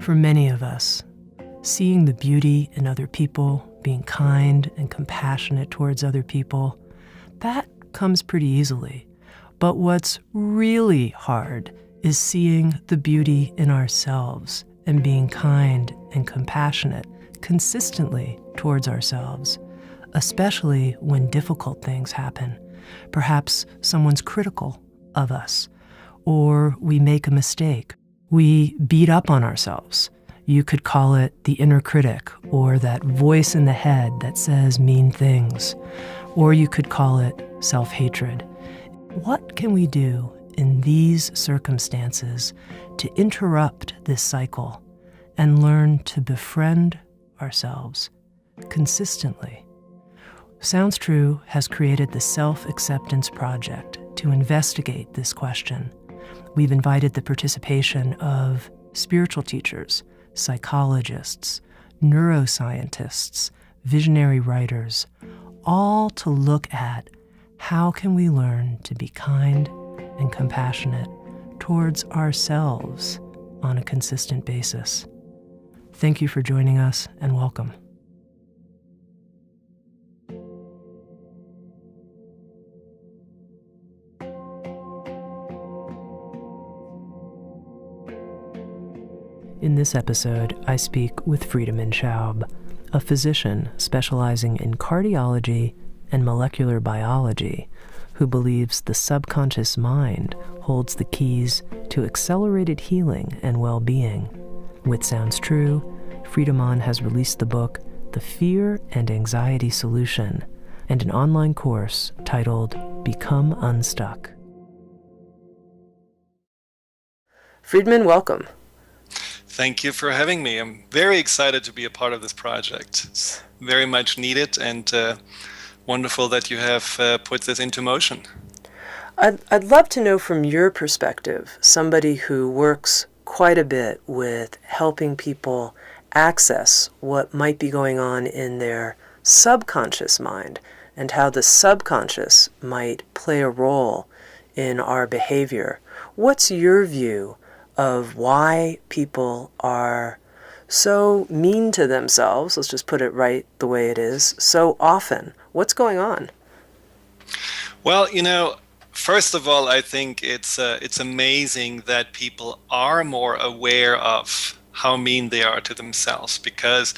For many of us, seeing the beauty in other people, being kind and compassionate towards other people, that comes pretty easily. But what's really hard is seeing the beauty in ourselves and being kind and compassionate consistently towards ourselves, especially when difficult things happen. Perhaps someone's critical of us, or we make a mistake. We beat up on ourselves. You could call it the inner critic, or that voice in the head that says mean things, or you could call it self-hatred. What can we do in these circumstances to interrupt this cycle and learn to befriend ourselves consistently? Sounds True has created the Self-Acceptance Project to investigate this question. We've invited the participation of spiritual teachers, psychologists, neuroscientists, visionary writers, all to look at how can we learn to be kind and compassionate towards ourselves on a consistent basis. Thank you for joining us, and welcome. In this episode, I speak with Friedemann Schaub, a physician specializing in cardiology and molecular biology, who believes the subconscious mind holds the keys to accelerated healing and well-being. With Sounds True, Friedemann has released the book The Fear and Anxiety Solution and an online course titled Become Unstuck. Friedemann, welcome. Thank you for having me. I'm very excited to be a part of this project. It's very much needed and wonderful that you have put this into motion. I'd love to know from your perspective, somebody who works quite a bit with helping people access what might be going on in their subconscious mind and how the subconscious might play a role in our behavior. What's your view of why people are so mean to themselves, let's just put it right the way it is, so often? What's going on? Well, first of all, I think it's amazing that people are more aware of how mean they are to themselves, because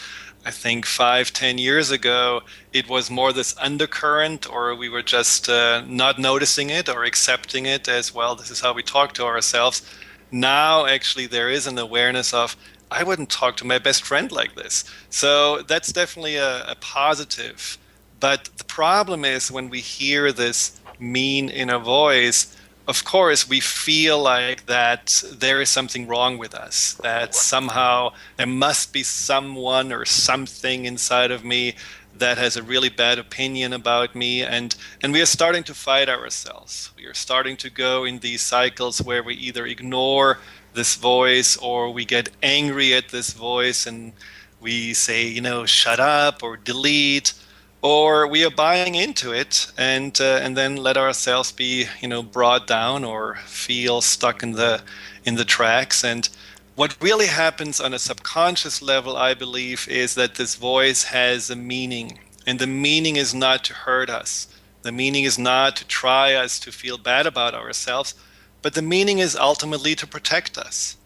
I think 5-10 years ago, it was more this undercurrent, or we were just not noticing it or accepting it as, well, this is how we talk to ourselves. Now, actually, there is an awareness of, I wouldn't talk to my best friend like this. So that's definitely a positive. But the problem is when we hear this mean inner voice, of course, we feel like that there is something wrong with us, that somehow there must be someone or something inside of me that has a really bad opinion about me, and we are starting to fight ourselves. We are starting to go in these cycles where we either ignore this voice or we get angry at this voice and we say, shut up or delete, or we are buying into it and then let ourselves be, brought down or feel stuck in the tracks. And what really happens on a subconscious level, I believe, is that this voice has a meaning. And the meaning is not to hurt us. The meaning is not to try us to feel bad about ourselves, but the meaning is ultimately to protect us.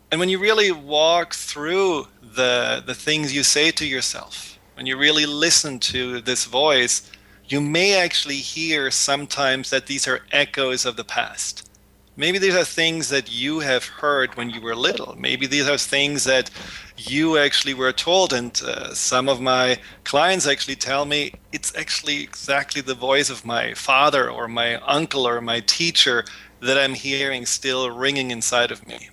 And when you really walk through the things you say to yourself, when you really listen to this voice, you may actually hear sometimes that these are echoes of the past. Maybe these are things that you have heard when you were little. Maybe these are things that you actually were told. And some of my clients actually tell me it's actually exactly the voice of my father or my uncle or my teacher that I'm hearing still ringing inside of me.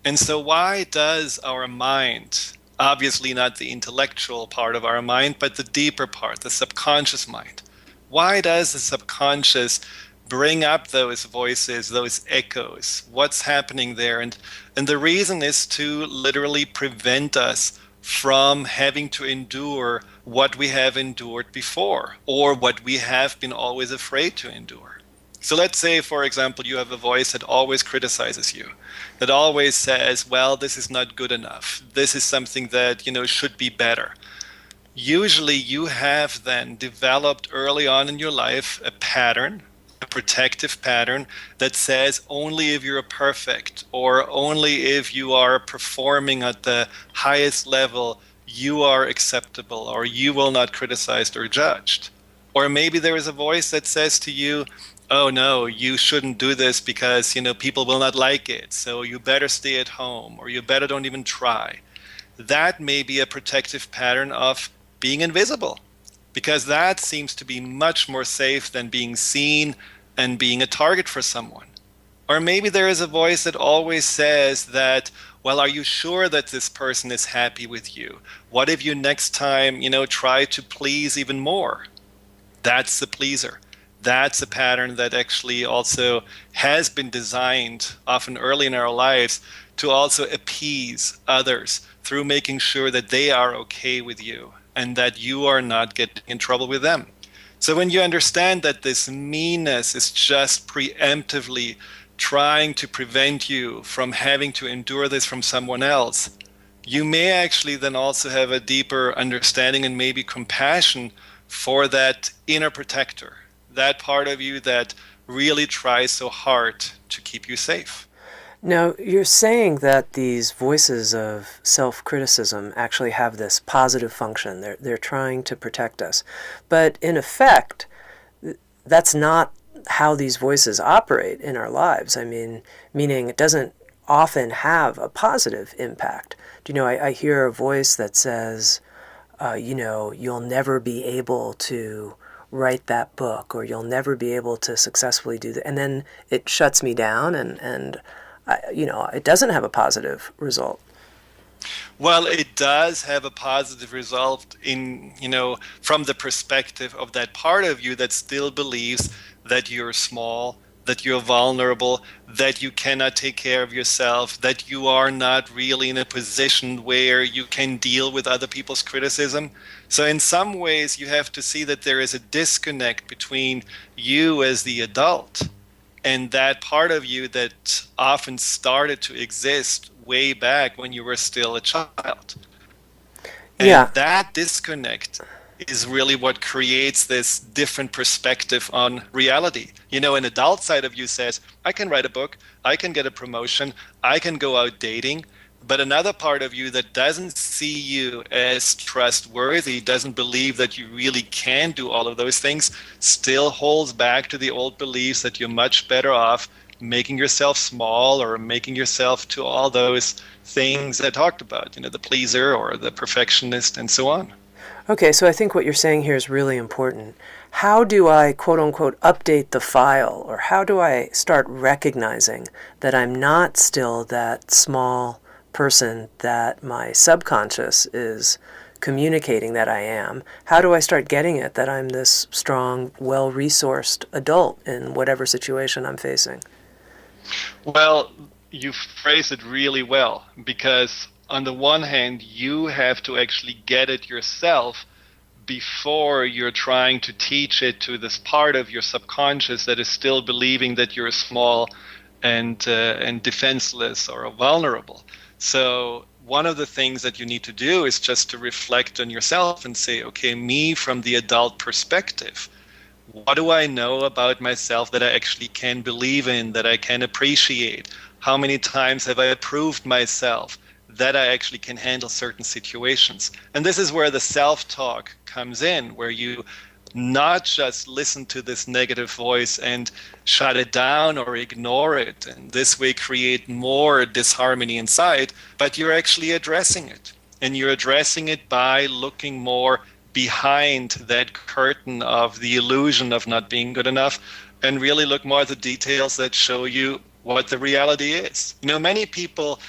And so why does our mind, obviously not the intellectual part of our mind, but the deeper part, the subconscious mind, why does the subconscious bring up those voices, those echoes? What's happening there? And the reason is to literally prevent us from having to endure what we have endured before, or what we have been always afraid to endure. So let's say, for example, you have a voice that always criticizes you, that always says, well, this is not good enough. This is something that, should be better. Usually you have then developed early on in your life a pattern, a protective pattern that says only if you're perfect or only if you are performing at the highest level, you are acceptable or you will not criticized or judged. Or maybe there is a voice that says to you, oh no, you shouldn't do this because, people will not like it. So you better stay at home or you better don't even try. That may be a protective pattern of being invisible, because that seems to be much more safe than being seen and being a target for someone. Or maybe there is a voice that always says that, well, are you sure that this person is happy with you? What if you next time, try to please even more? That's the pleaser. That's a pattern that actually also has been designed often early in our lives to also appease others through making sure that they are okay with you and that you are not getting in trouble with them. So when you understand that this meanness is just preemptively trying to prevent you from having to endure this from someone else, you may actually then also have a deeper understanding and maybe compassion for that inner protector, that part of you that really tries so hard to keep you safe. Now, you're saying that these voices of self-criticism actually have this positive function. They're trying to protect us. But in effect, that's not how these voices operate in our lives. Meaning it doesn't often have a positive impact. I hear a voice that says, you'll never be able to write that book, or you'll never be able to successfully do that. And then it shuts me down and it doesn't have a positive result. Well, it does have a positive result in, from the perspective of that part of you that still believes that you're small, that you're vulnerable, that you cannot take care of yourself, that you are not really in a position where you can deal with other people's criticism. So in some ways, you have to see that there is a disconnect between you as the adult and that part of you that often started to exist way back when you were still a child. And that disconnect is really what creates this different perspective on reality. An adult side of you says, I can write a book, I can get a promotion, I can go out dating. But another part of you that doesn't see you as trustworthy, doesn't believe that you really can do all of those things, still holds back to the old beliefs that you're much better off making yourself small or making yourself to all those things I talked about, the pleaser or the perfectionist and so on. Okay, so I think what you're saying here is really important. How do I, quote unquote, update the file? Or how do I start recognizing that I'm not still that small person that my subconscious is communicating that I am? How do I start getting it that I'm this strong, well-resourced adult in whatever situation I'm facing? Well, you phrased it really well, because on the one hand, you have to actually get it yourself before you're trying to teach it to this part of your subconscious that is still believing that you're small and defenseless or vulnerable. So one of the things that you need to do is just to reflect on yourself and say, okay, me from the adult perspective, what do I know about myself that I actually can believe in, that I can appreciate? How many times have I proved myself that I actually can handle certain situations? And this is where the self-talk comes in, where you not just listen to this negative voice and shut it down or ignore it, and this way create more disharmony inside, but you're actually addressing it. And you're addressing it by looking more behind that curtain of the illusion of not being good enough and really look more at the details that show you what the reality is. Many people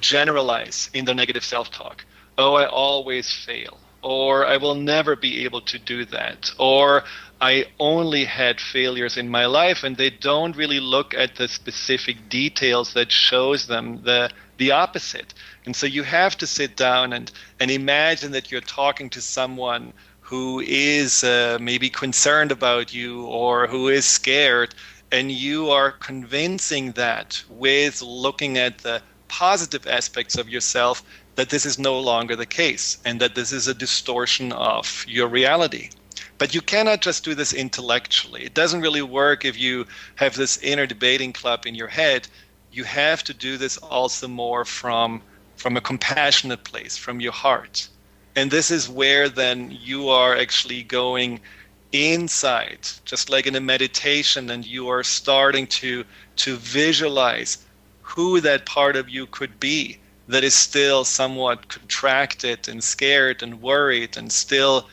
generalize in their negative self-talk. Oh, I always fail. Or I will never be able to do that. Or I only had failures in my life, and they don't really look at the specific details that shows them the opposite. And so you have to sit down and imagine that you're talking to someone who is maybe concerned about you or who is scared, and you are convincing that with looking at the positive aspects of yourself, that this is no longer the case and that this is a distortion of your reality. But you cannot just do this intellectually. It doesn't really work if you have this inner debating club in your head. You have to do this also more from a compassionate place, from your heart. And this is where then you are actually going inside, just like in a meditation, and you are starting to visualize who that part of you could be that is still somewhat contracted and scared and worried and still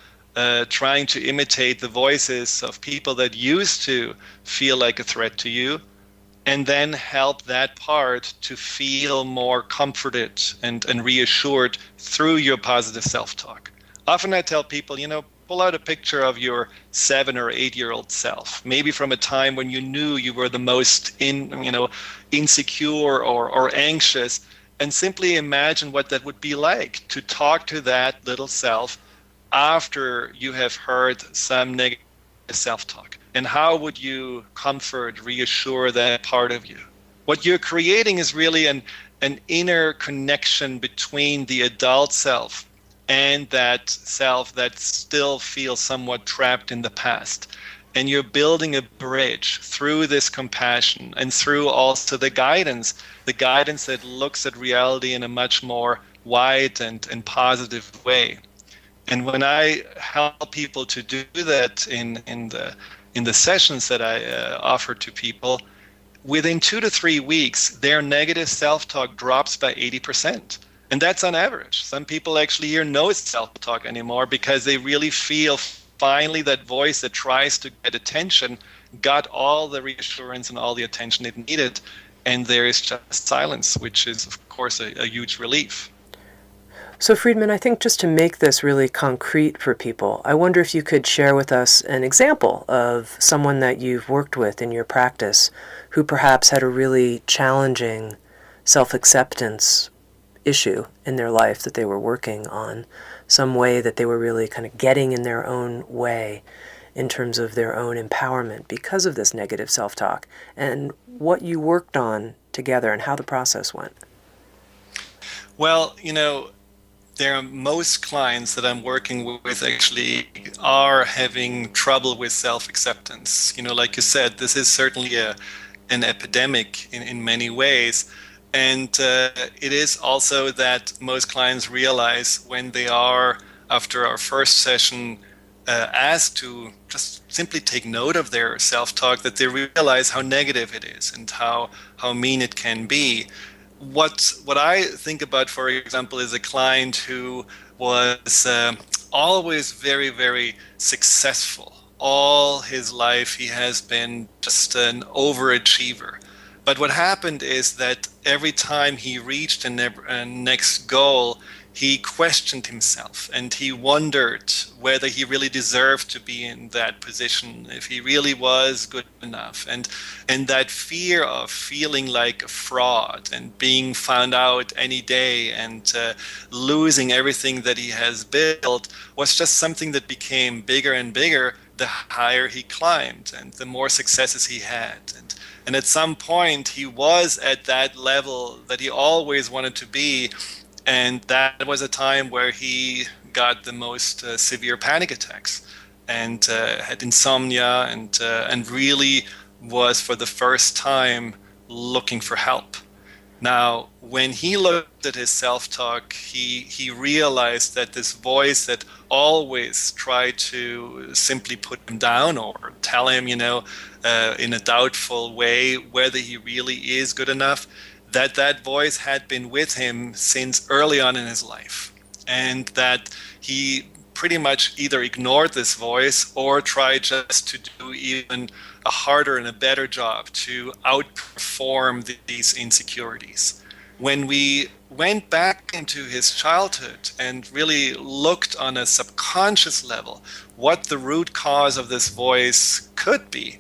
trying to imitate the voices of people that used to feel like a threat to you, and then help that part to feel more comforted and reassured through your positive self-talk. Often I tell people, pull out a picture of your 7 or 8-year-old self, maybe from a time when you knew you were the most insecure or anxious, and simply imagine what that would be like to talk to that little self after you have heard some negative self-talk. And how would you comfort, reassure that part of you? What you're creating is really an inner connection between the adult self and that self that still feels somewhat trapped in the past. And you're building a bridge through this compassion and through also the guidance that looks at reality in a much more wide and positive way. And when I help people to do that in the sessions that I offer to people, within 2 to 3 weeks, their negative self-talk drops by 80%. And that's on average. Some people actually hear no self-talk anymore because they really feel finally that voice that tries to get attention got all the reassurance and all the attention it needed. And there is just silence, which is, of course, a huge relief. So Friedemann, I think just to make this really concrete for people, I wonder if you could share with us an example of someone that you've worked with in your practice who perhaps had a really challenging self-acceptance issue in their life that they were working on, some way that they were really kind of getting in their own way in terms of their own empowerment because of this negative self-talk, and what you worked on together and how the process went. Well, there are most clients that I'm working with actually are having trouble with self-acceptance. Like you said, this is certainly an epidemic in many ways. And it is also that most clients realize when they are, after our first session, asked to just simply take note of their self-talk, that they realize how negative it is and how mean it can be. What I think about, for example, is a client who was always very, very successful. All his life he has been just an overachiever. But what happened is that every time he reached a next goal, he questioned himself and he wondered whether he really deserved to be in that position, if he really was good enough. And that fear of feeling like a fraud and being found out any day and losing everything that he has built was just something that became bigger and bigger the higher he climbed and the more successes he had. And at some point, he was at that level that he always wanted to be. And that was a time where he got the most severe panic attacks and had insomnia and really was for the first time looking for help. Now, when he looked at his self-talk, he realized that this voice that always tried to simply put him down or tell him, in a doubtful way whether he really is good enough, that voice had been with him since early on in his life, and that he pretty much either ignored this voice or tried just to do even a harder and a better job to outperform these insecurities. When we went back into his childhood and really looked on a subconscious level what the root cause of this voice could be,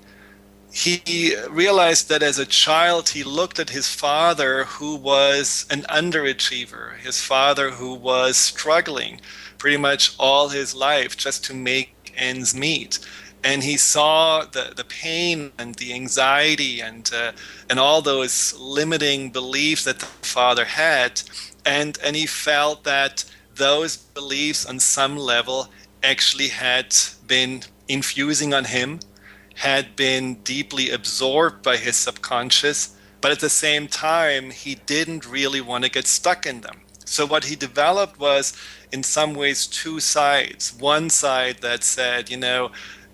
he realized that as a child, he looked at his father, who was an underachiever, his father who was struggling pretty much all his life just to make ends meet. And he saw the pain and the anxiety and all those limiting beliefs that the father had. And he felt that those beliefs on some level actually had been infusing on him, had been deeply absorbed by his subconscious, but at the same time, he didn't really want to get stuck in them. So what he developed was, in some ways, two sides. One side that said,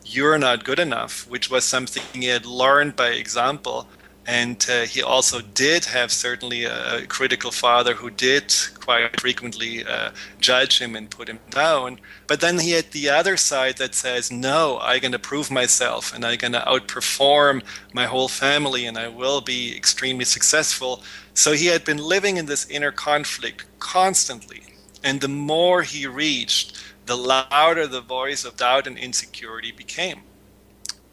you're not good enough, which was something he had learned by example. And he also did have certainly a critical father who did quite frequently judge him and put him down. But then he had the other side that says, no, I'm going to prove myself and I'm going to outperform my whole family and I will be extremely successful. So he had been living in this inner conflict constantly. And the more he reached, the louder the voice of doubt and insecurity became.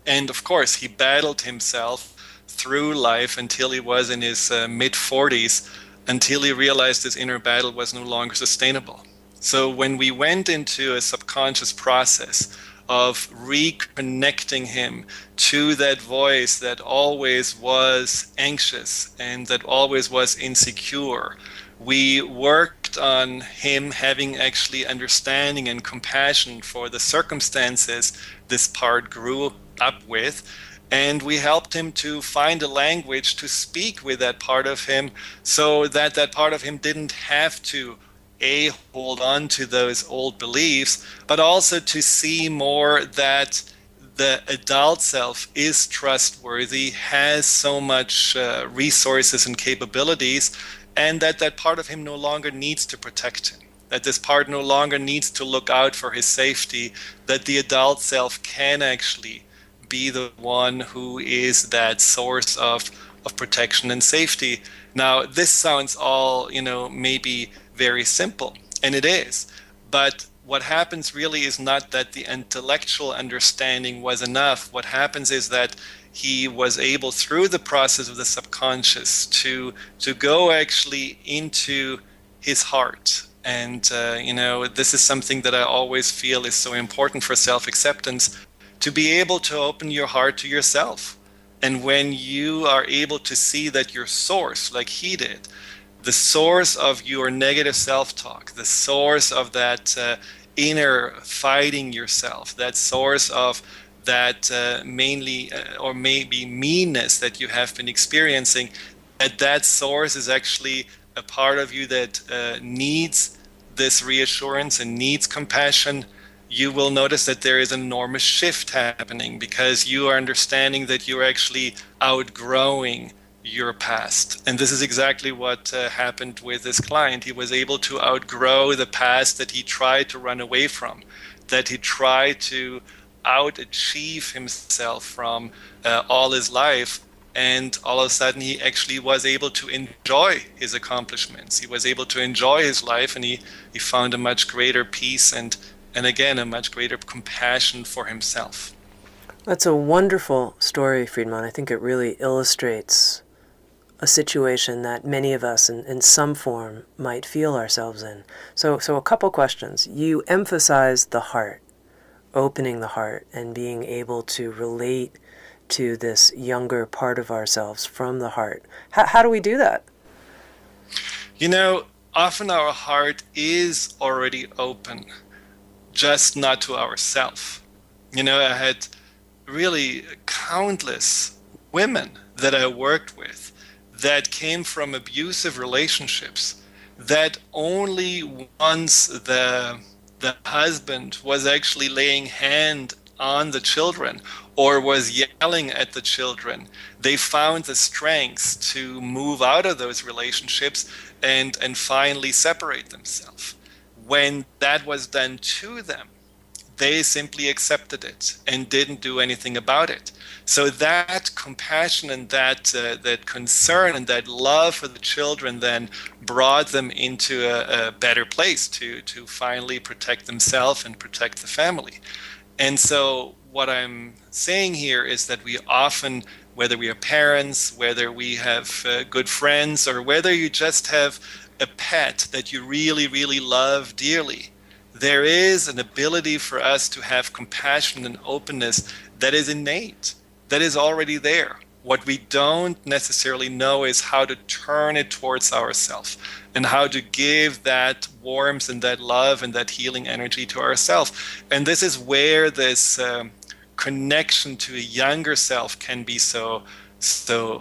And of course, he battled himself through life until he was in his mid-40s, until he realized this inner battle was no longer sustainable. So when we went into a subconscious process of reconnecting him to that voice that always was anxious and that always was insecure, we worked on him having actually understanding and compassion for the circumstances this part grew up with. And we helped him to find a language to speak with that part of him so that that part of him didn't have to hold on to those old beliefs, but also to see more that the adult self is trustworthy, has so much resources and capabilities, and that that part of him no longer needs to protect him, that this part no longer needs to look out for his safety, that the adult self can actually be the one who is that source of protection and safety. Now, this sounds all, maybe very simple, and it is. But what happens really is not that the intellectual understanding was enough. What happens is that he was able, through the process of the subconscious, to go actually into his heart. And, this is something that I always feel is so important for self-acceptance, to be able to open your heart to yourself. And when you are able to see that your source, like he did, the source of your negative self-talk, the source of that inner fighting yourself, that source of that mainly or maybe meanness that you have been experiencing, that source is actually a part of you that needs this reassurance and needs compassion, you will notice that there is an enormous shift happening because you are understanding that you're actually outgrowing your past. And this is exactly what happened with this client. He was able to outgrow the past that he tried to run away from, that he tried to outachieve himself from all his life. And all of a sudden, he actually was able to enjoy his accomplishments. He was able to enjoy his life, and he found a much greater peace and again, a much greater compassion for himself. That's a wonderful story, Friedemann. I think it really illustrates a situation that many of us in some form might feel ourselves in. So a couple questions. You emphasized the heart, opening the heart and being able to relate to this younger part of ourselves from the heart. How do we do that? Often our heart is already open, just not to ourselves. I had really countless women that I worked with that came from abusive relationships, that only once the husband was actually laying hand on the children or was yelling at the children, they found the strength to move out of those relationships and finally separate themselves. When that was done to them, they simply accepted it and didn't do anything about it. So that compassion and that concern and that love for the children then brought them into a better place to finally protect themselves and protect the family. And so what I'm saying here is that we often, whether we are parents, whether we have good friends, or whether you just have a pet that you really, really love dearly, there is an ability for us to have compassion and openness that is innate, that is already there. What we don't necessarily know is how to turn it towards ourselves and how to give that warmth and that love and that healing energy to ourselves. And this is where this connection to a younger self can be so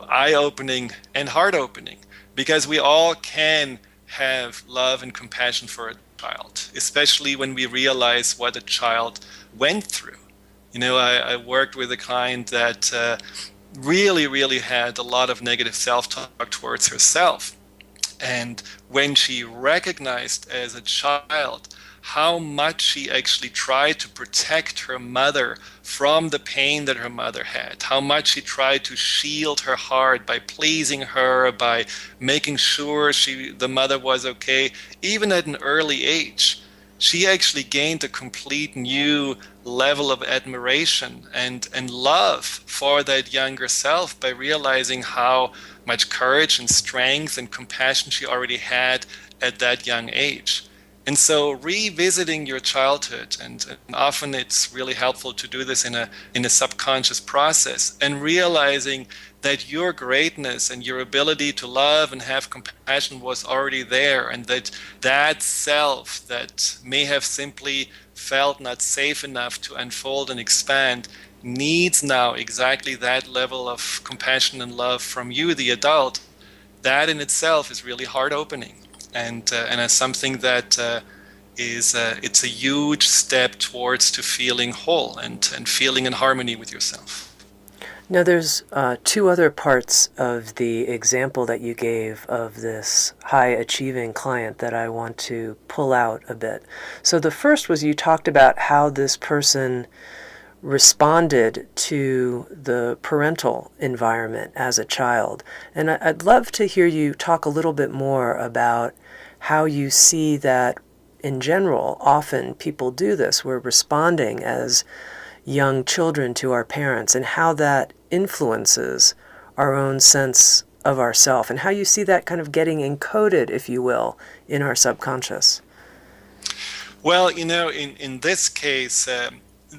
eye-opening and heart-opening, because we all can have love and compassion for a child, especially when we realize what a child went through. I worked with a client that really, really had a lot of negative self-talk towards herself. And when she recognized as a child how much she actually tried to protect her mother from the pain that her mother had, how much she tried to shield her heart by pleasing her, by making sure the mother was okay, even at an early age, she actually gained a complete new level of admiration and love for that younger self by realizing how much courage and strength and compassion she already had at that young age. And so revisiting your childhood, and often it's really helpful to do this in a subconscious process, and realizing that your greatness and your ability to love and have compassion was already there, and that self that may have simply felt not safe enough to unfold and expand needs now exactly that level of compassion and love from you, the adult. That in itself is really heart-opening. And as something that it's a huge step towards to feeling whole and feeling in harmony with yourself. Now, there's two other parts of the example that you gave of this high-achieving client that I want to pull out a bit. So the first was you talked about how this person responded to the parental environment as a child. And I'd love to hear you talk a little bit more about how you see that in general. Often people do this. We're responding as young children to our parents, and how that influences our own sense of ourself, and how you see that kind of getting encoded, if you will, in our subconscious. Well, in this case,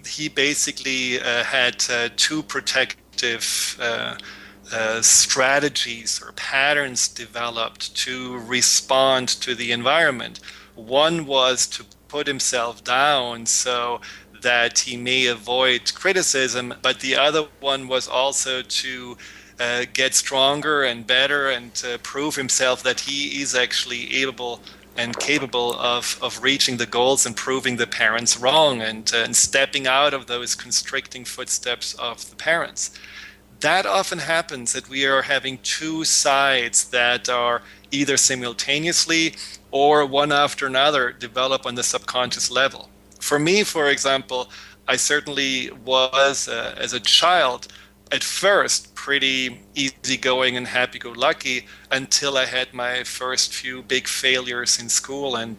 he basically had two protective strategies or patterns developed to respond to the environment. One was to put himself down so that he may avoid criticism, but the other one was also to get stronger and better and prove himself that he is actually able and capable of reaching the goals and proving the parents wrong and stepping out of those constricting footsteps of the parents. That often happens, that we are having two sides that are either simultaneously or one after another develop on the subconscious level. For me, for example, I certainly was, as a child, at first pretty easygoing and happy-go-lucky until I had my first few big failures in school, and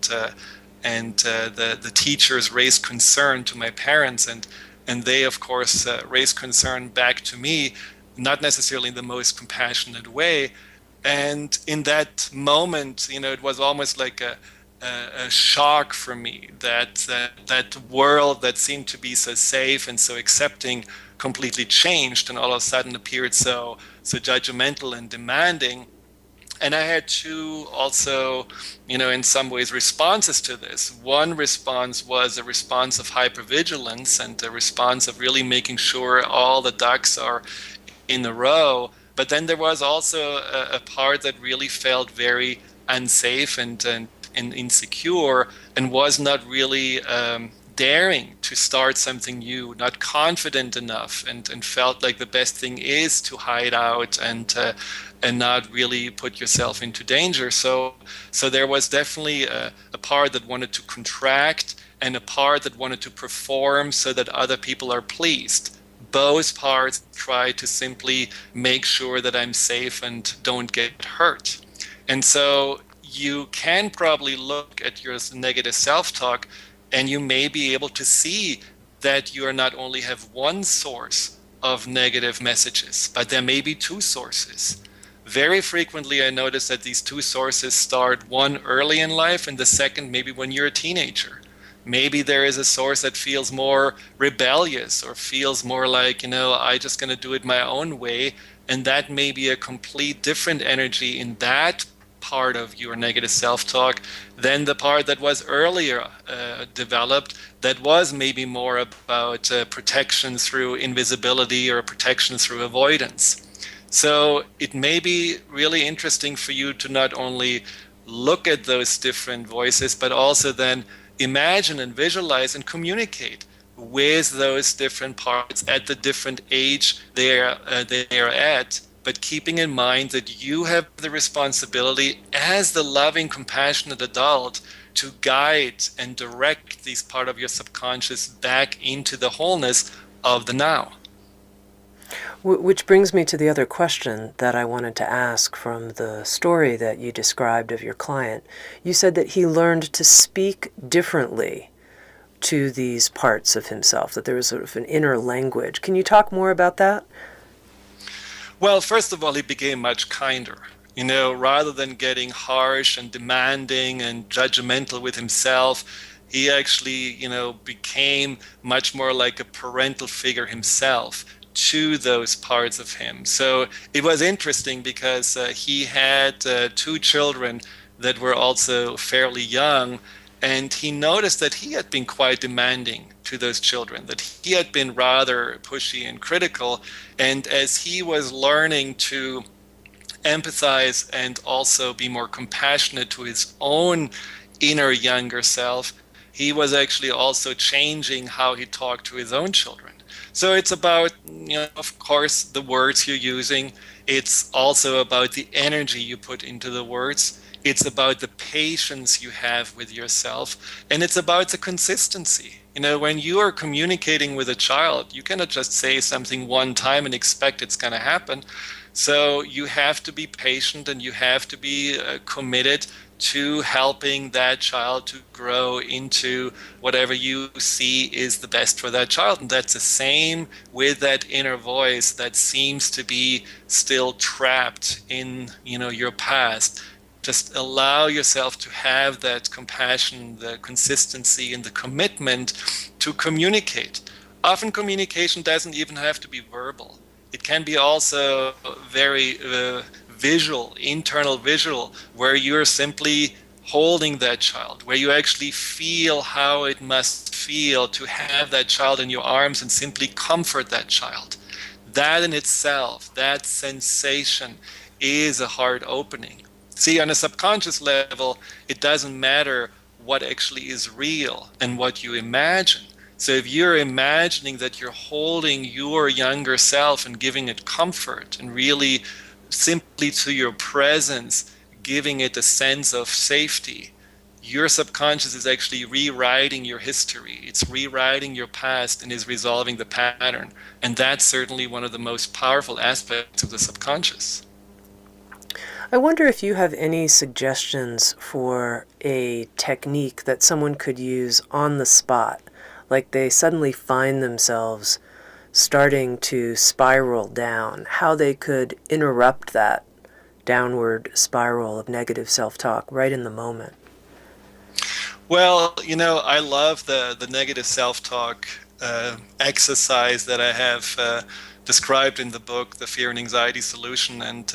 the teachers raised concern to my parents, and they of course raised concern back to me, not necessarily in the most compassionate way. And in that moment, it was almost like a shock for me that world that seemed to be so safe and so accepting completely changed and all of a sudden appeared so judgmental and demanding. And I had two also, in some ways, responses to this. One response was a response of hypervigilance and a response of really making sure all the ducks are in a row. But then there was also a part that really felt very unsafe and insecure, and was not really daring to start something new, not confident enough, and felt like the best thing is to hide out and not really put yourself into danger. So there was definitely a part that wanted to contract and a part that wanted to perform so that other people are pleased. Both parts try to simply make sure that I'm safe and don't get hurt. And so you can probably look at your negative self-talk and you may be able to see that you are not only have one source of negative messages, but there may be two sources. Very frequently, I notice that these two sources start, one early in life and the second maybe when you're a teenager. Maybe there is a source that feels more rebellious or feels more like, I just going to do it my own way. And that may be a complete different energy in that part of your negative self-talk than the part that was earlier developed, that was maybe more about protection through invisibility or protection through avoidance. So it may be really interesting for you to not only look at those different voices, but also then imagine and visualize and communicate with those different parts at the different age they are at, but keeping in mind that you have the responsibility as the loving, compassionate adult to guide and direct these part of your subconscious back into the wholeness of the now. Which brings me to the other question that I wanted to ask from the story that you described of your client. You said that he learned to speak differently to these parts of himself, that there was sort of an inner language. Can you talk more about that? Well, first of all, he became much kinder. Rather than getting harsh and demanding and judgmental with himself, he actually, became much more like a parental figure himself to those parts of him. So it was interesting because he had two children that were also fairly young, and he noticed that he had been quite demanding to those children, that he had been rather pushy and critical. And as he was learning to empathize and also be more compassionate to his own inner younger self, he was actually also changing how he talked to his own children. So it's about, of course, the words you're using. It's also about the energy you put into the words. It's about the patience you have with yourself. And it's about the consistency. When you are communicating with a child, you cannot just say something one time and expect it's going to happen. So you have to be patient and you have to be committed to helping that child to grow into whatever you see is the best for that child. And that's the same with that inner voice that seems to be still trapped in, your past. Just allow yourself to have that compassion, the consistency, and the commitment to communicate. Often communication doesn't even have to be verbal. It can be also very visual, internal visual, where you're simply holding that child, where you actually feel how it must feel to have that child in your arms and simply comfort that child. That in itself, that sensation is a heart opening. See, on a subconscious level, it doesn't matter what actually is real and what you imagine. So if you're imagining that you're holding your younger self and giving it comfort and really simply to your presence, giving it a sense of safety, your subconscious is actually rewriting your history. It's rewriting your past and is resolving the pattern. And that's certainly one of the most powerful aspects of the subconscious. I wonder if you have any suggestions for a technique that someone could use on the spot, like they suddenly find themselves starting to spiral down, how they could interrupt that downward spiral of negative self-talk right in the moment. Well, I love the negative self-talk exercise that I have described in the book, The Fear and Anxiety Solution, and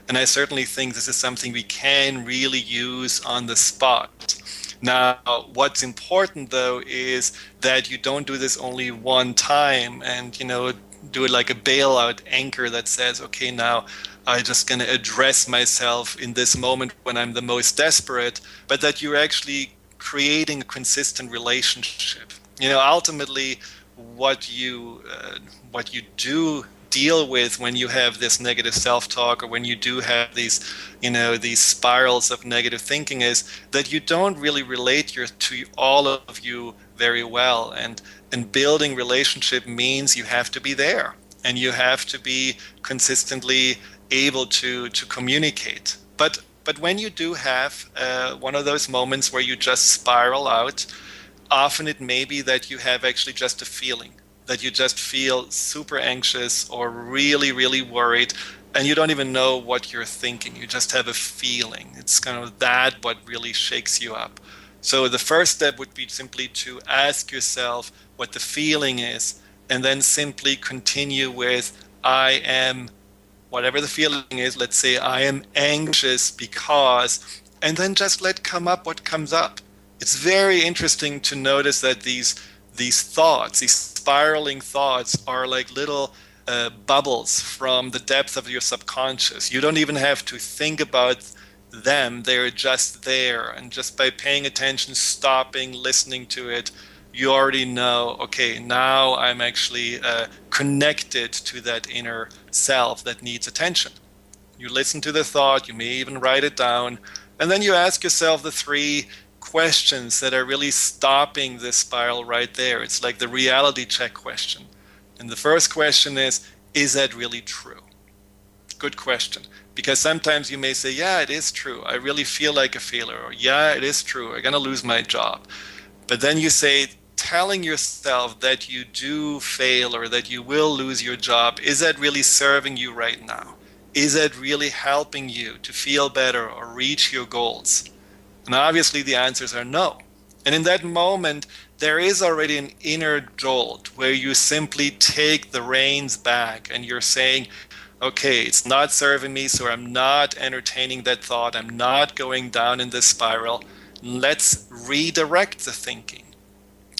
I certainly think this is something we can really use on the spot. Now, what's important though is that you don't do this only one time and do it like a bailout anchor that says, okay, now I'm just going to address myself in this moment when I'm the most desperate, but that you're actually creating a consistent relationship. Ultimately, what you do deal with when you have this negative self-talk or when you do have these spirals of negative thinking is that you don't really relate to all of you very well, and building relationship means you have to be there and you have to be consistently able to communicate. But when you do have one of those moments where you just spiral out, Often it may be that you have actually just a feeling, that you just feel super anxious or really, really worried, and you don't even know what you're thinking. You just have a feeling. It's kind of that what really shakes you up. So the first step would be simply to ask yourself what the feeling is, and then simply continue with, I am, whatever the feeling is, let's say I am anxious because, and then just let come up what comes up. It's very interesting to notice that these thoughts, these spiraling thoughts, are like little bubbles from the depth of your subconscious. You don't even have to think about them, they're just there. And just by paying attention, stopping, listening to it, you already know, okay, now I'm actually connected to that inner self that needs attention. You listen to the thought, you may even write it down, and then you ask yourself the three questions that are really stopping this spiral right there. It's like the reality check question. And the first question is that really true? Good question. Because sometimes you may say, yeah, it is true. I really feel like a failure. Or yeah, it is true. I'm going to lose my job. But then you say, telling yourself that you do fail or that you will lose your job, is that really serving you right now? Is that really helping you to feel better or reach your goals? And obviously the answers are no. And in that moment, there is already an inner jolt where you simply take the reins back and you're saying, okay, it's not serving me, so I'm not entertaining that thought. I'm not going down in this spiral. Let's redirect the thinking.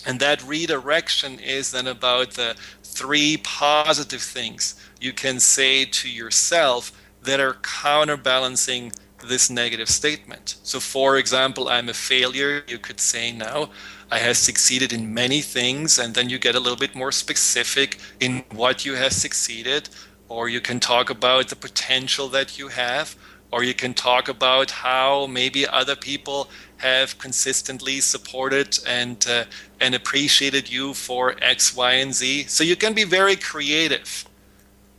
And that redirection is then about the three positive things you can say to yourself that are counterbalancing this negative statement. So for example, I'm a failure. You could say, no, I have succeeded in many things. And then you get a little bit more specific in what you have succeeded. Or you can talk about the potential that you have. Or you can talk about how maybe other people have consistently supported and appreciated you for X, Y, and Z. So you can be very creative.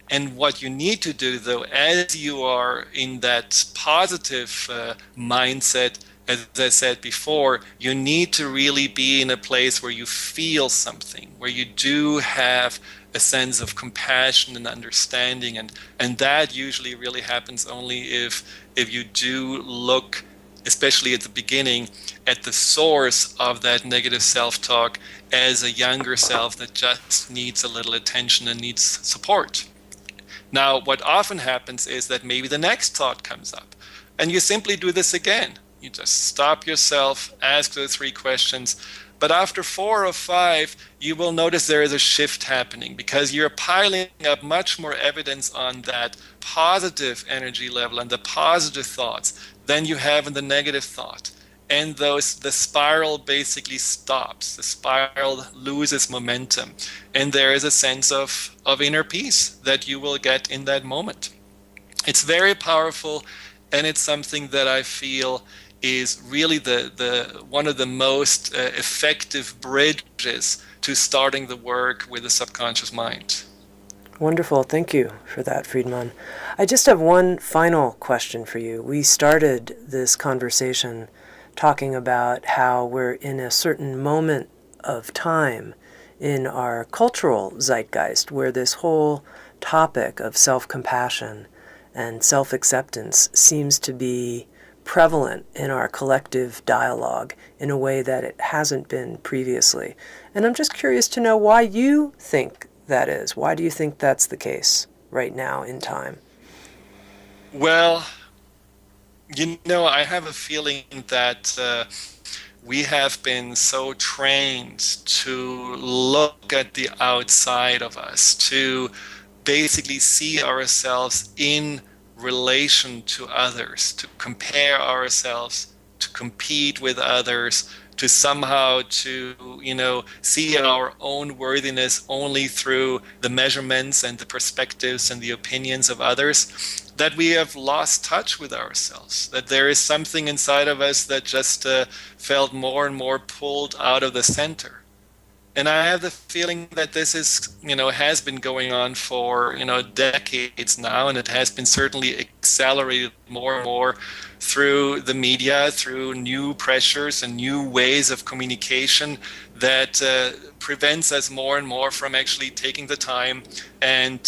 And what you need to do, though, as you are in that positive mindset, as I said before, you need to really be in a place where you feel something, where you do have a sense of compassion and understanding. And that usually really happens only if you do look, especially at the beginning, at the source of that negative self-talk as a younger self that just needs a little attention and needs support. Now, what often happens is that maybe the next thought comes up, and you simply do this again. You just stop yourself, ask those three questions, but after 4 or 5, you will notice there is a shift happening because you're piling up much more evidence on that positive energy level and the positive thoughts than you have in the negative thought. And the spiral basically stops. The spiral loses momentum. And there is a sense of inner peace that you will get in that moment. It's very powerful, and it's something that I feel is really the one of the most effective bridges to starting the work with the subconscious mind. Wonderful. Thank you for that, Friedemann. I just have one final question for you. We started this conversation talking about how we're in a certain moment of time in our cultural zeitgeist where this whole topic of self-compassion and self-acceptance seems to be prevalent in our collective dialogue in a way that it hasn't been previously. And I'm just curious to know why you think that is. Why do you think that's the case right now in time? Well, I have a feeling that we have been so trained to look at the outside of us, to basically see ourselves in relation to others, to compare ourselves, to compete with others, to somehow see our own worthiness only through the measurements and the perspectives and the opinions of others, that we have lost touch with ourselves, that there is something inside of us that just felt more and more pulled out of the center. And I have the feeling that this is, has been going on for, decades now, and it has been certainly accelerated more and more through the media, through new pressures and new ways of communication that prevents us more and more from actually taking the time and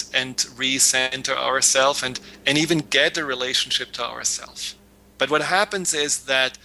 recenter ourselves and even get a relationship to ourselves. But what happens is that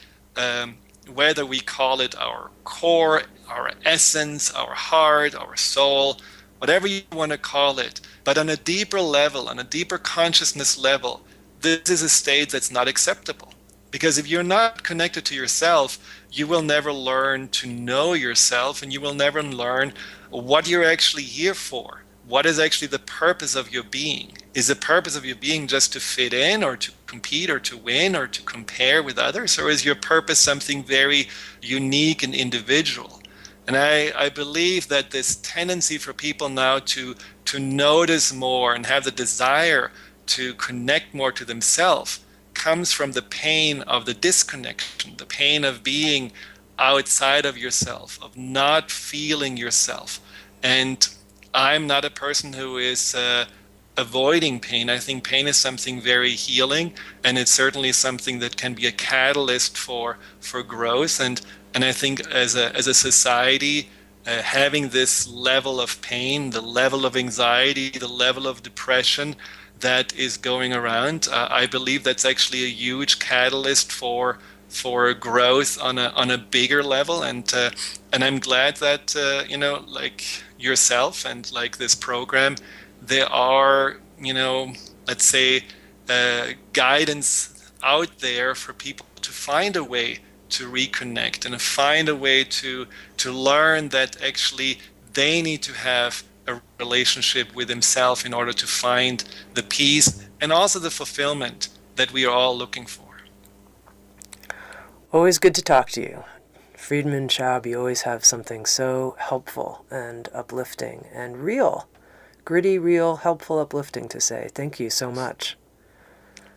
whether we call it our core, our essence, our heart, our soul, whatever you want to call it, but on a deeper level, on a deeper consciousness level, this is a state that's not acceptable. Because if you're not connected to yourself, you will never learn to know yourself, and you will never learn what you're actually here for. What is actually the purpose of your being? Is the purpose of your being just to fit in or to compete or to win or to compare with others? Or is your purpose something very unique and individual? And I believe that this tendency for people now to notice more and have the desire to connect more to themselves comes from the pain of the disconnection, the pain of being outside of yourself, of not feeling yourself. And I'm not a person who is avoiding pain. I think pain is something very healing, and it's certainly something that can be a catalyst for growth. And I think as a society, having this level of pain, the level of anxiety, the level of depression that is going around, I believe that's actually a huge catalyst for growth on a bigger level. And I'm glad that like yourself and like this program, there are let's say guidance out there for people to find a way to reconnect and find a way to learn that actually they need to have a relationship with themselves in order to find the peace and also the fulfillment that we are all looking for. Always good to talk to you. Friedemann Schaub, you always have something so helpful and uplifting and real. Gritty, real, helpful, uplifting to say. Thank you so much.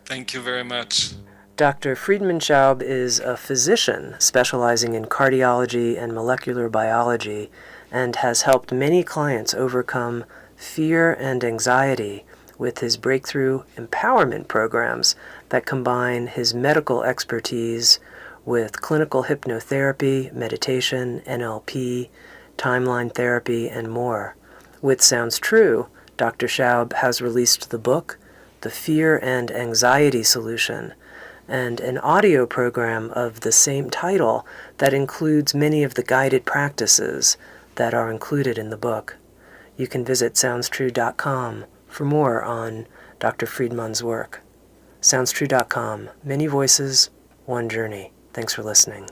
Thank you very much. Dr. Friedemann Schaub is a physician specializing in cardiology and molecular biology and has helped many clients overcome fear and anxiety with his breakthrough empowerment programs that combine his medical expertise with clinical hypnotherapy, meditation, NLP, timeline therapy, and more. With Sounds True, Dr. Schaub has released the book, The Fear and Anxiety Solution, and an audio program of the same title that includes many of the guided practices that are included in the book. You can visit SoundsTrue.com for more on Dr. Friedmann's work. SoundsTrue.com. Many voices, one journey. Thanks for listening.